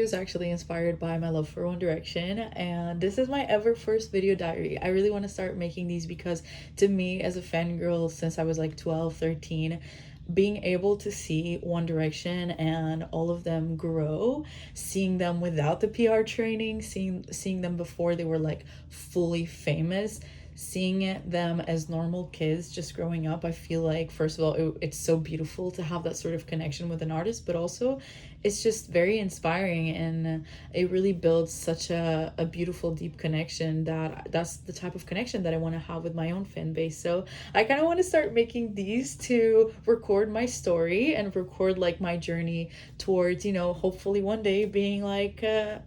Was actually inspired by my love for One Direction, and this is my ever first video diary. I really want to start making these because to me as a fangirl since I was like 12, 13, being able to see One Direction and all of them grow, seeing them without the PR training, seeing them before they were like fully famous, seeing them as normal kids just growing up, I feel like first of all it's so beautiful to have that sort of connection with an artist, but also it's just very inspiring, and it really builds such a beautiful deep connection that's the type of connection that I want to have with my own fan base. So I kind of want to start making these to record my story and record like my journey towards, hopefully one day being like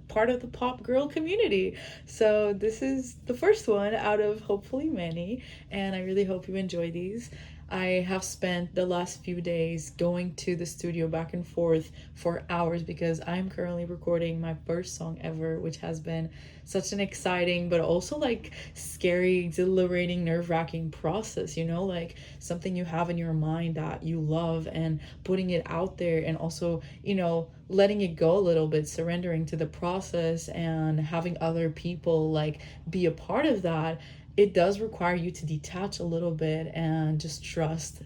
part of the pop girl community. So this is the first one out of hopefully many, and I really hope you enjoy these. I have spent the last few days going to the studio back and forth for hours because I'm currently recording my first song ever, which has been such an exciting but also like scary, exhilarating, nerve-wracking process, like something you have in your mind that you love and putting it out there, and also, letting it go a little bit, surrendering to the process and having other people like be a part of that. It does require you to detach a little bit and just trust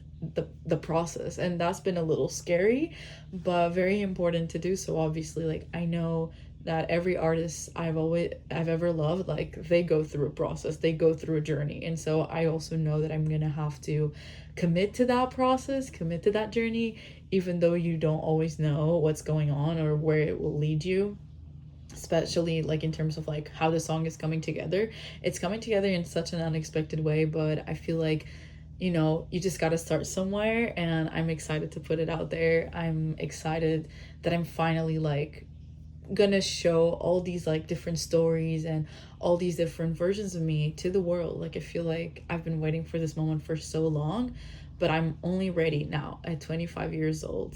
the process, and that's been a little scary but very important to do. So obviously, like, I know that every artist I've ever loved, like, they go through a process, they go through a journey, and so I also know that I'm gonna have to commit to that process, commit to that journey, even though you don't always know what's going on or where it will lead you, especially like in terms of like how the song is coming together. It's coming together in such an unexpected way, but I feel like, you just got to start somewhere, and I'm excited to put it out there. I'm excited that I'm finally like gonna show all these like different stories and all these different versions of me to the world. Like, I feel like I've been waiting for this moment for so long, but I'm only ready now at 25 years old.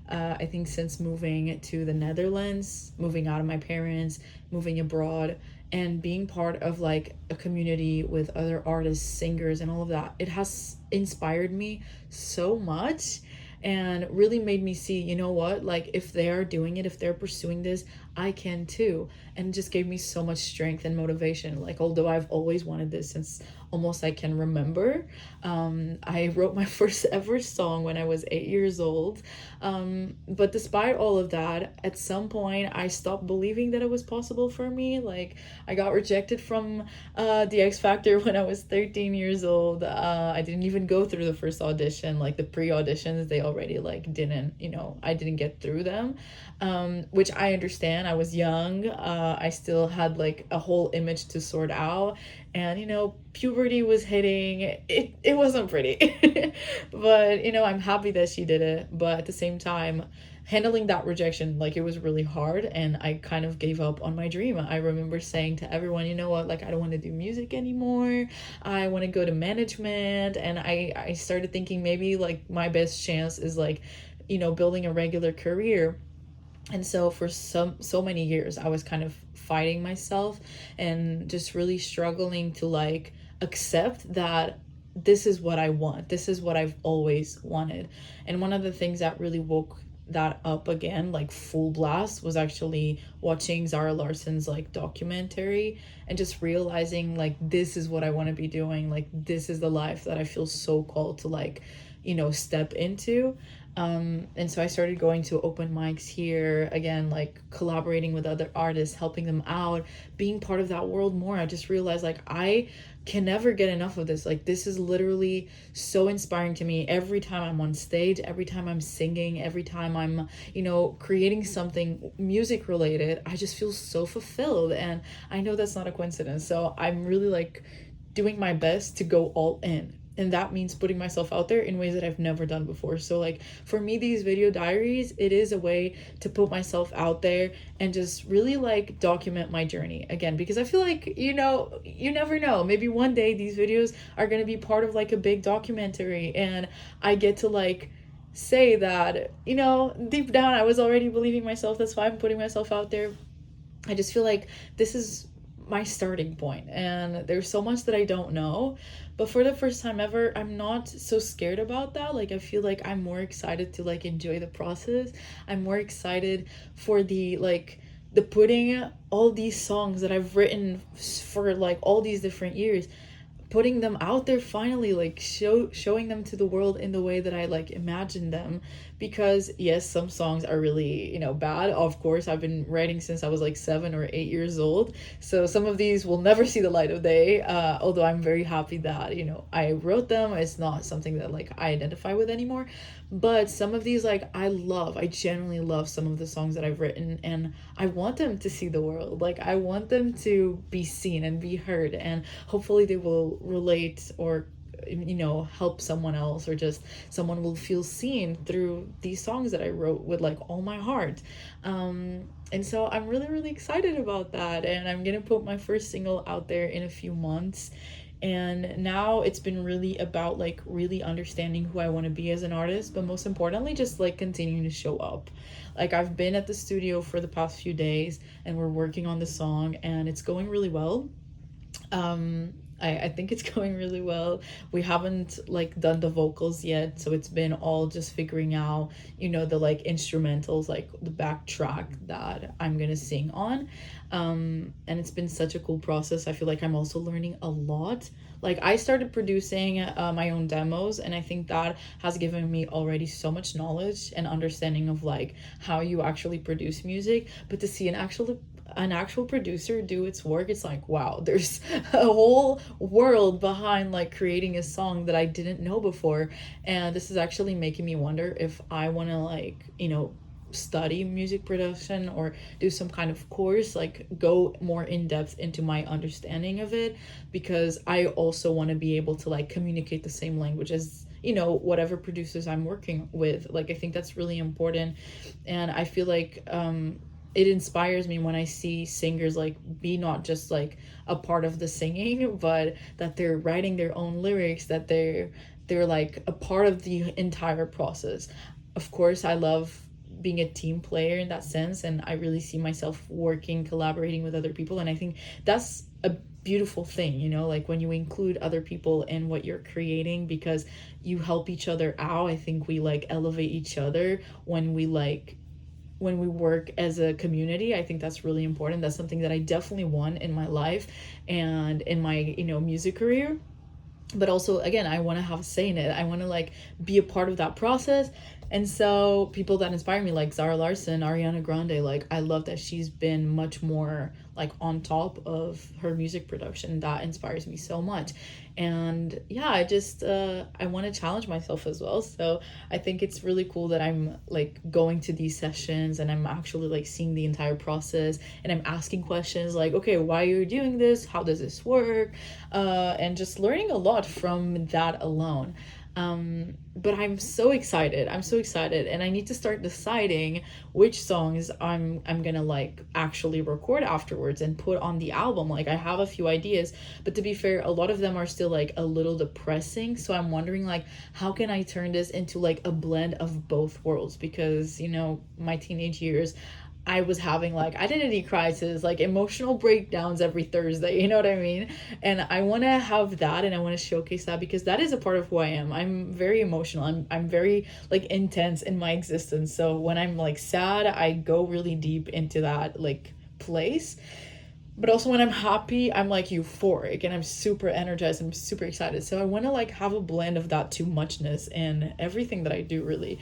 I think since moving to the Netherlands, moving out of my parents, moving abroad, and being part of like a community with other artists, singers, and all of that, it has inspired me so much and really made me see, what, like, if they are doing it, if they're pursuing this, I can too. And just gave me so much strength and motivation. Like, although I've always wanted this since almost I can remember. I wrote my first ever song when I was 8 years old. But despite all of that, at some point I stopped believing that it was possible for me. Like, I got rejected from the X Factor when I was 13 years old. I didn't even go through the first audition, like the pre-auditions, they already like didn't, I didn't get through them. Which I understand. I was young. I still had like a whole image to sort out, and puberty was hitting. It wasn't pretty. But I'm happy that she did it, but at the same time, handling that rejection, like, it was really hard, and I kind of gave up on my dream. I remember saying to everyone, what, like, I don't want to do music anymore. I want to go to management. And I started thinking maybe like my best chance is like, building a regular career. And so for so many years I was kind of fighting myself and just really struggling to like accept that this is what I want, this is what I've always wanted. And one of the things that really woke that up again, like full blast, was actually watching Zara Larsson's like documentary and just realizing like this is what I want to be doing, like this is the life that I feel so called to like, step into. And so I started going to open mics here again, like collaborating with other artists, helping them out, being part of that world more. I just realized like I can never get enough of this. Like, this is literally so inspiring to me. Every time I'm on stage, every time I'm singing, every time I'm, creating something music related, I just feel so fulfilled. And I know that's not a coincidence. So I'm really like doing my best to go all in, and that means putting myself out there in ways that I've never done before. So like for me, these video diaries, it is a way to put myself out there and just really like document my journey again, because I feel like, you never know, maybe one day these videos are going to be part of like a big documentary, and I get to like say that, deep down I was already believing myself. That's why I'm putting myself out there. I just feel like this is my starting point, and there's so much that I don't know, but for the first time ever, I'm not so scared about that. Like, I feel like I'm more excited to like enjoy the process. I'm more excited for the like the putting all these songs that I've written for like all these different years, putting them out there finally, like showing them to the world in the way that I like imagined them. Because yes, some songs are really, bad. Of course, I've been writing since I was like 7 or 8 years old, so some of these will never see the light of day. Although I'm very happy that I wrote them. It's not something that like I identify with anymore, but some of these, like, I genuinely love some of the songs that I've written, and I want them to see the world. Like, I want them to be seen and be heard, and hopefully they will relate or help someone else, or just someone will feel seen through these songs that I wrote with like all my heart. And so I'm really, really excited about that, and I'm gonna put my first single out there in a few months. And now it's been really about like really understanding who I want to be as an artist, but most importantly just like continuing to show up. Like, I've been at the studio for the past few days, and we're working on the song, and it's going really well. I think it's going really well. We haven't like done the vocals yet, so it's been all just figuring out, the like instrumentals, like the backtrack that I'm gonna sing on. And it's been such a cool process. I feel like I'm also learning a lot. Like, I started producing my own demos, and I think that has given me already so much knowledge and understanding of like how you actually produce music. But to see an actual producer do its work, it's like, wow, there's a whole world behind like creating a song that I didn't know before. And this is actually making me wonder if I want to like study music production or do some kind of course, like go more in depth into my understanding of it, because I also want to be able to like communicate the same language as whatever producers I'm working with. Like, I think that's really important. And I feel like it inspires me when I see singers like be not just like a part of the singing, but that they're writing their own lyrics, that they're like a part of the entire process. Of course, I love being a team player in that sense, and I really see myself working, collaborating with other people, and I think that's a beautiful thing, like when you include other people in what you're creating, because you help each other out. I think we like elevate each other when we work as a community. I think that's really important. That's something that I definitely want in my life and in my music career. But also, again, I want to have a say in it. I want to like be a part of that process. And so people that inspire me, like Zara Larson, Ariana Grande, like I love that she's been much more like on top of her music production. That inspires me so much. And yeah, I want to challenge myself as well. So I think it's really cool that I'm like going to these sessions, and I'm actually like seeing the entire process, and I'm asking questions like, okay, why are you doing this, how does this work, and just learning a lot from that alone. But I'm so excited. I'm so excited, and I need to start deciding which songs I'm gonna like actually record afterwards and put on the album. Like, I have a few ideas, but to be fair, a lot of them are still like a little depressing. So I'm wondering like, how can I turn this into like a blend of both worlds? Because my teenage years, I was having like identity crisis, like emotional breakdowns every Thursday, you know what I mean? And I want to have that, and I want to showcase that, because that is a part of who I am. I'm very emotional. I'm very like intense in my existence. So when I'm like sad, I go really deep into that like place. But also when I'm happy, I'm like euphoric, and I'm super energized and super excited. So I want to like have a blend of that too muchness in everything that I do, really.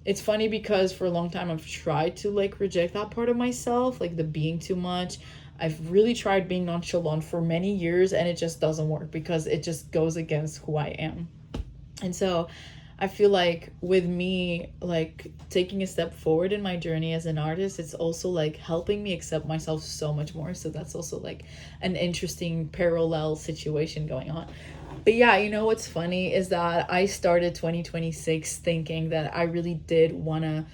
It's funny because for a long time I've tried to like reject that part of myself, like the being too much. I've really tried being nonchalant for many years, and it just doesn't work because it just goes against who I am. And so I feel like with me like taking a step forward in my journey as an artist, it's also like helping me accept myself so much more. So that's also like an interesting parallel situation going on. But yeah, what's funny is that I started 2026 thinking that I really did want to,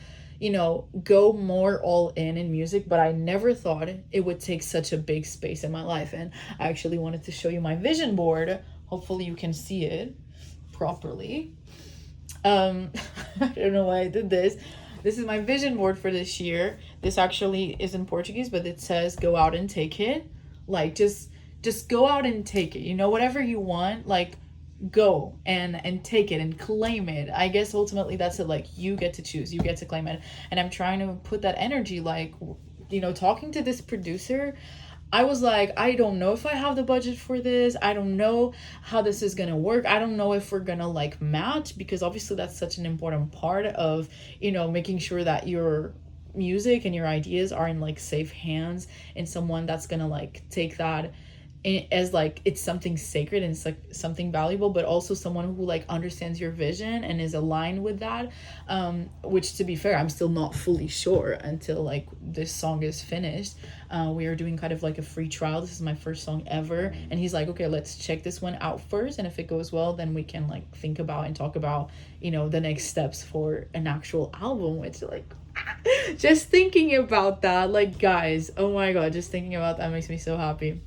go more all in music, but I never thought it would take such a big space in my life. And I actually wanted to show you my vision board. Hopefully you can see it properly. I don't know why I did this. This is my vision board for this year. This actually is in Portuguese, but it says go out and take it. Like, just go out and take it. Whatever you want, like go and take it and claim it. I guess ultimately that's it. Like, you get to choose, you get to claim it. And I'm trying to put that energy like talking to this producer, I was like, I don't know if I have the budget for this. I don't know how this is gonna work. I don't know if we're gonna like match, because obviously that's such an important part of, making sure that your music and your ideas are in like safe hands, and someone that's gonna like take that as like it's something sacred and it's like something valuable, but also someone who like understands your vision and is aligned with that. Which, to be fair, I'm still not fully sure until like this song is finished. We are doing kind of like a free trial. This is my first song ever, and he's like, okay, let's check this one out first, and if it goes well, then we can like think about and talk about the next steps for an actual album. Which, like, just thinking about that, like, guys, oh my god, just thinking about that makes me so happy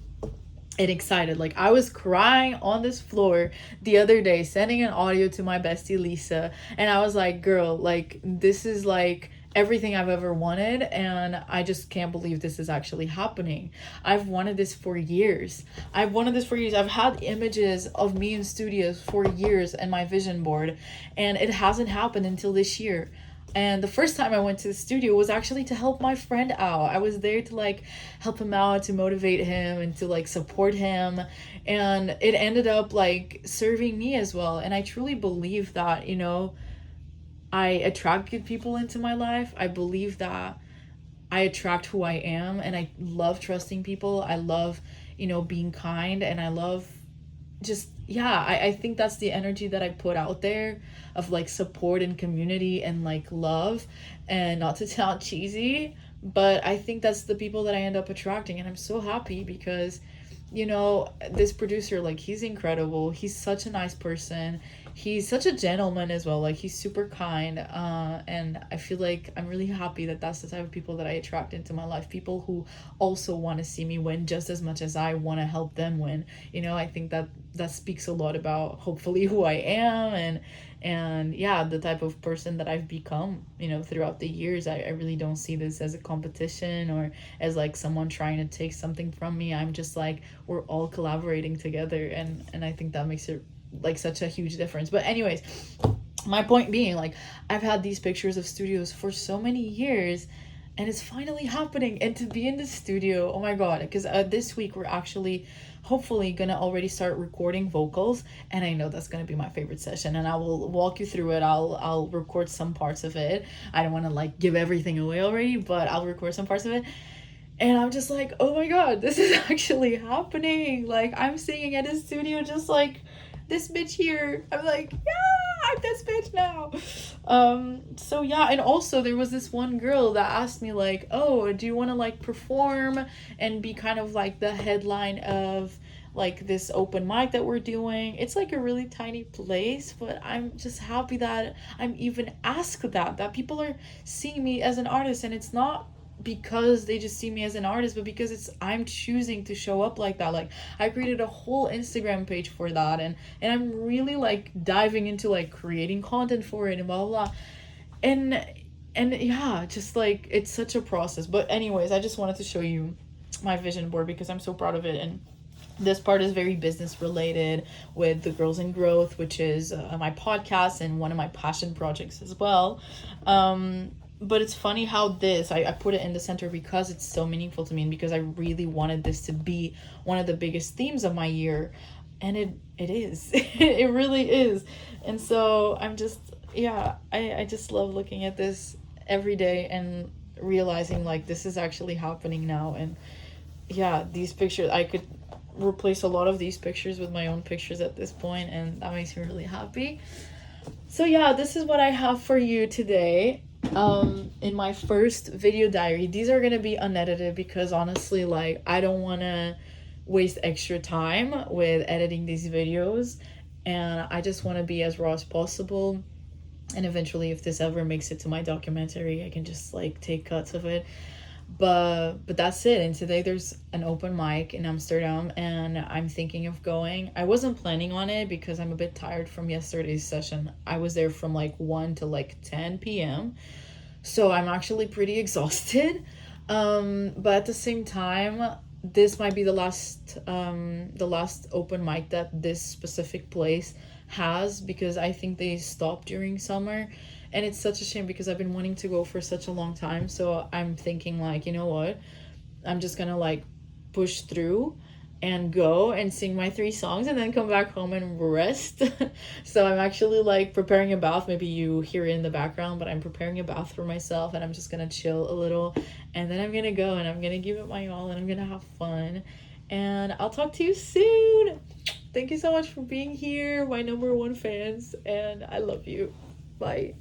and excited. Like, I was crying on this floor the other day, sending an audio to my bestie Lisa, and I was like, girl, like, this is like everything I've ever wanted, and I just can't believe this is actually happening. I've wanted this for years. I've had images of me in studios for years and my vision board, and it hasn't happened until this year. And the first time I went to the studio was actually to help my friend out. I was there to like help him out, to motivate him, and to like support him. And it ended up like serving me as well. And I truly believe that, I attract good people into my life. I believe that I attract who I am, and I love trusting people. I love, being kind, and I love just, yeah, I think that's the energy that I put out there, of like support and community and like love. And not to sound cheesy, but I think that's the people that I end up attracting, and I'm so happy because this producer, like, he's incredible. He's such a nice person. He's such a gentleman as well. Like, he's super kind. And I feel like I'm really happy that that's the type of people that I attract into my life. People who also want to see me win just as much as I want to help them win. I think that speaks a lot about hopefully who I am, and yeah, the type of person that I've become, throughout the years. I really don't see this as a competition or as like someone trying to take something from me. I'm just like, we're all collaborating together, and I think that makes it like such a huge difference. But anyways, my point being, like, I've had these pictures of studios for so many years, and it's finally happening. And to be in the studio, oh my god, because this week we're actually hopefully gonna already start recording vocals, and I know that's gonna be my favorite session, and I will walk you through it. I'll record some parts of it. I don't want to like give everything away already, but I'll record some parts of it. And I'm just like, oh my god, this is actually happening. Like, I'm singing at a studio just like this bitch here. I'm like, yeah, I'm this bitch now. So yeah, and also there was this one girl that asked me like, oh, do you want to like perform and be kind of like the headline of like this open mic that we're doing? It's like a really tiny place, but I'm just happy that I'm even asked that people are seeing me as an artist, and it's not because they just see me as an artist, but because I'm choosing to show up like that. Like, I created a whole Instagram page for that, and I'm really like diving into like creating content for it and blah blah blah. And yeah, just like, it's such a process. But anyways, I just wanted to show you my vision board because I'm so proud of it. And this part is very business related with the Girls in Growth, which is my podcast and one of my passion projects as well. But it's funny how I put it in the center because it's so meaningful to me, and because I really wanted this to be one of the biggest themes of my year. And it is. It really is. And so I'm just, yeah, I just love looking at this every day and realizing like this is actually happening now. And yeah, these pictures, I could replace a lot of these pictures with my own pictures at this point, and that makes me really happy. So yeah, this is what I have for you today. In my first video diary. These are gonna be unedited because honestly, like, I don't want to waste extra time with editing these videos, and I just want to be as raw as possible. And eventually, if this ever makes it to my documentary, I can just like take cuts of it. But that's it. And today there's an open mic in Amsterdam, and I'm thinking of going. I wasn't planning on it because I'm a bit tired from yesterday's session. I was there from like 1 to like 10 p.m. So I'm actually pretty exhausted. But at the same time, this might be the last open mic that this specific place has, because I think they stopped during summer. And it's such a shame because I've been wanting to go for such a long time. So I'm thinking, like, you know what? I'm just gonna like push through and go and sing my 3 songs and then come back home and rest. So I'm actually like preparing a bath. Maybe you hear it in the background, but I'm preparing a bath for myself and I'm just gonna chill a little, and then I'm gonna go and I'm gonna give it my all and I'm gonna have fun. And I'll talk to you soon. Thank you so much for being here, my number 1 fans, and I love you. Bye.